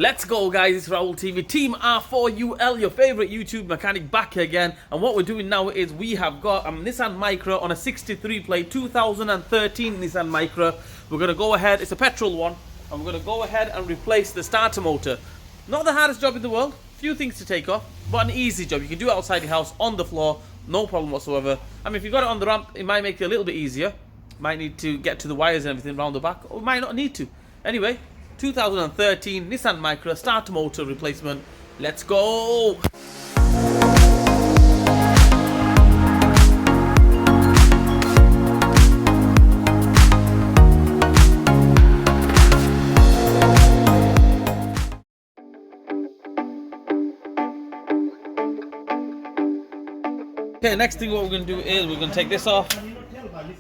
Let's go, guys. It's Raul TV, Team R4UL, your favorite YouTube mechanic, back again. And what we're doing now is we have got a Nissan Micra on a 63 plate 2013 Nissan Micra. We're going to go ahead, it's a petrol one, and we're going to go ahead and replace the starter motor. Not the hardest job in the world, few things to take off, but an easy job. You can do it outside your house, on the floor, no problem whatsoever. I mean, if you've got it on the ramp, it might make it a little bit easier. Might need to get to the wires and everything around the back, or might not need to. Anyway, 2013 Nissan Micra starter motor replacement. Let's go! Okay, next thing what we're going to do is we're going to take this off,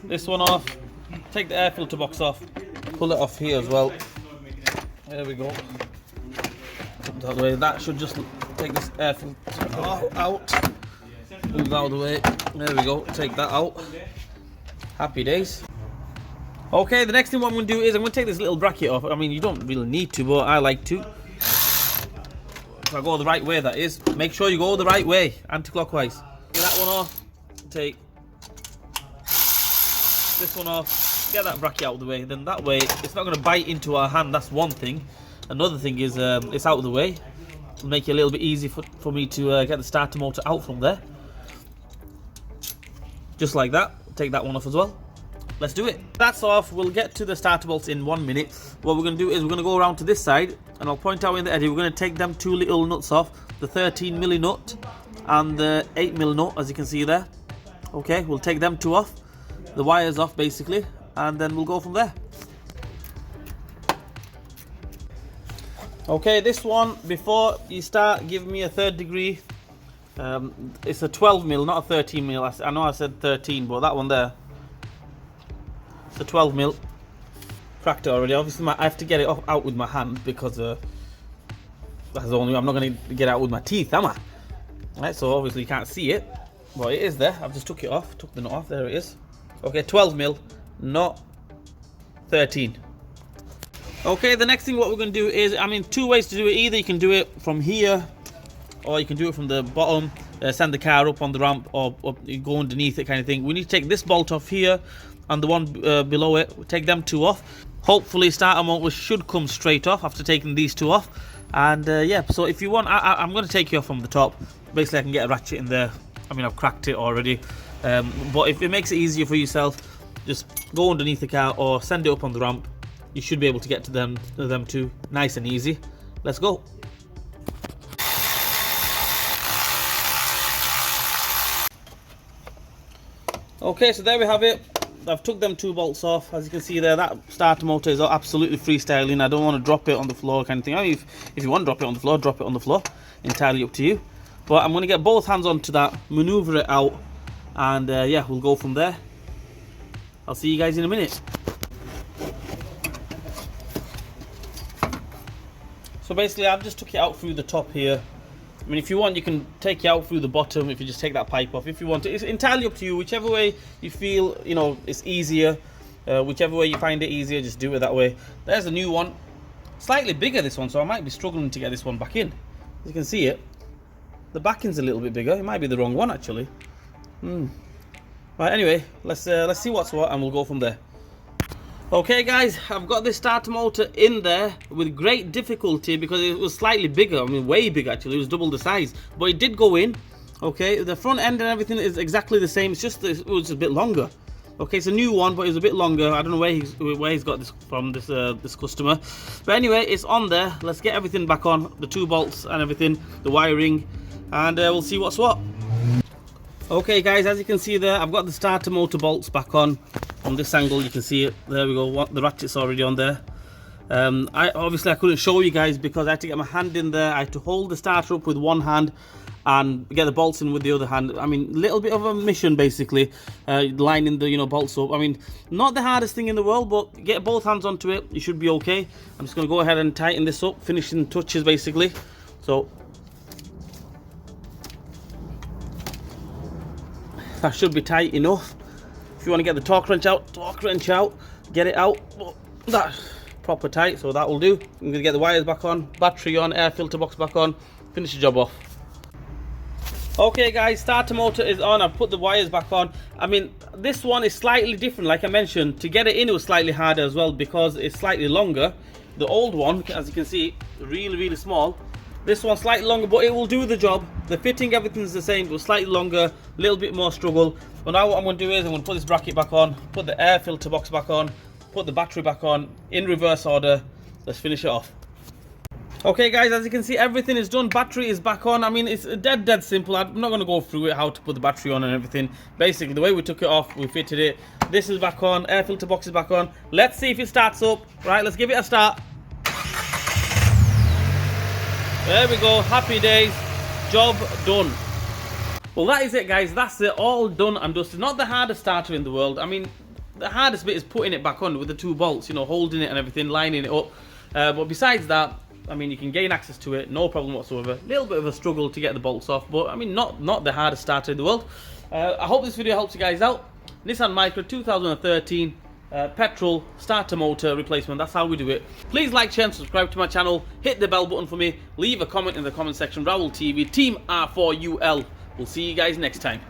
this one off, take the air filter box off, pull it off here as well. There we go. That way. That should just take this air filter out. Move that out of the way. There we go. Take that out. Happy days. Okay, the next thing what I'm going to do is I'm going to take this little bracket off. I mean, you don't really need to, but I like to. If I go the right way, that is. Make sure you go the right way, anti-clockwise. Get that one off. Take this one off. Get that bracket out of the way, then that way it's not going to bite into our hand. That's one thing. Another thing is it's out of the way. It'll make it a little bit easy for me to get the starter motor out from there. Just like that. Take that one off as well. Let's do it. That's off. We'll get to the starter bolts in 1 minute. What we're going to do is we're going to go around to this side, and I'll point out in the edge. We're going to take them two little nuts off, the 13mm nut and the 8mm nut, as you can see there. Okay, we'll take them two off, the wires off basically, and then we'll go from there. Okay, this one, before you start, give me a 3rd degree. It's a 12mm, not a 13mm. I know I said 13, but that one there, it's a 12mm. Cracked it already. Obviously, I have to get it out with my hand because that's the only way. I'm not going to get it out with my teeth, am I? Right, so obviously you can't see it, but it is there. I've just took it off, took the nut off. There it is. Okay, 12mm, not 13. Okay, the next thing what we're going to do is, I mean, two ways to do it. Either you can do it from here, or you can do it from the bottom, send the car up on the ramp, or you go underneath it, kind of thing. We need to take this bolt off here and the one below it. We'll take them two off. Hopefully starter motor should come straight off after taking these two off. And yeah, so if you want, I'm going to take you off from the top. Basically I can get a ratchet in there. I mean, I've cracked it already, but if it makes it easier for yourself, just go underneath the car or send it up on the ramp. You should be able to get to them two nice and easy. Let's go. Okay, so there we have it. I've took them two bolts off. As you can see there, that starter motor is absolutely freestyling. I don't want to drop it on the floor, kind of thing. I mean, if you want to drop it on the floor, drop it on the floor. Entirely up to you. But I'm going to get both hands onto that, maneuver it out, and yeah, we'll go from there. I'll see you guys in a minute. So basically, I've just took it out through the top here. I mean, if you want, you can take it out through the bottom if you just take that pipe off. If you want to, it's entirely up to you. Whichever way you feel, you know, it's easier. Whichever way you find it easier, just do it that way. There's a new one, slightly bigger this one, so I might be struggling to get this one back in. As you can see it, the backing's a little bit bigger. It might be the wrong one actually. Right, anyway, let's see what's what, and we'll go from there. Okay guys, I've got this starter motor in there with great difficulty because it was slightly bigger. I mean, way bigger actually. It was double the size, but it did go in. Okay, the front end and everything is exactly the same. It's just it was a bit longer. Okay, it's a new one, but it's a bit longer. I don't know where he's got this from, this customer. But anyway, it's on there. Let's get everything back on, the two bolts and everything, the wiring, and we'll see what's what. Okay guys, as you can see there, I've got the starter motor bolts back on. From this angle you can see it. There we go. The ratchet's already on there. I couldn't show you guys because I had to get my hand in there. I had to hold the starter up with one hand and get the bolts in with the other hand. I mean, little bit of a mission basically, lining the bolts up. I mean, not the hardest thing in the world, but get both hands onto it, you should be okay. I'm just going to go ahead and tighten this up, finishing touches basically. So that should be tight enough. If you want to get the torque wrench out, get it out. That proper tight, so that will do. I'm gonna get the wires back on, battery on, air filter box back on, finish the job off. Okay guys, starter motor is on. I've put the wires back on. I mean, this one is slightly different. Like I mentioned, to get it in it was slightly harder as well because it's slightly longer. The old one, as you can see, really small. This one's slightly longer, but it will do the job. The fitting, everything's the same, but slightly longer, a little bit more struggle. But now what I'm going to do is I'm going to put this bracket back on, put the air filter box back on, put the battery back on, in reverse order. Let's finish it off. Okay guys, as you can see, everything is done. Battery is back on. I mean, it's dead simple. I'm not going to go through it, how to put the battery on and everything. Basically, the way we took it off, we fitted it. This is back on, air filter box is back on. Let's see if it starts up. Right, let's give it a start. There we go, happy days, job done. Well, that is it guys, that's it, all done and dusted. Not the hardest starter in the world. I mean, the hardest bit is putting it back on with the 2 bolts, you know, holding it and everything, lining it up. But besides that, I mean, you can gain access to it, no problem whatsoever. A little bit of a struggle to get the bolts off, but I mean, not the hardest starter in the world. I hope this video helps you guys out. Nissan Micra 2013. Petrol starter motor replacement. That's how we do it. Please like, share and subscribe to my channel. Hit the bell button for me. Leave a comment in the comment section. Raoul TV, Team R4UL. We'll see you guys next time.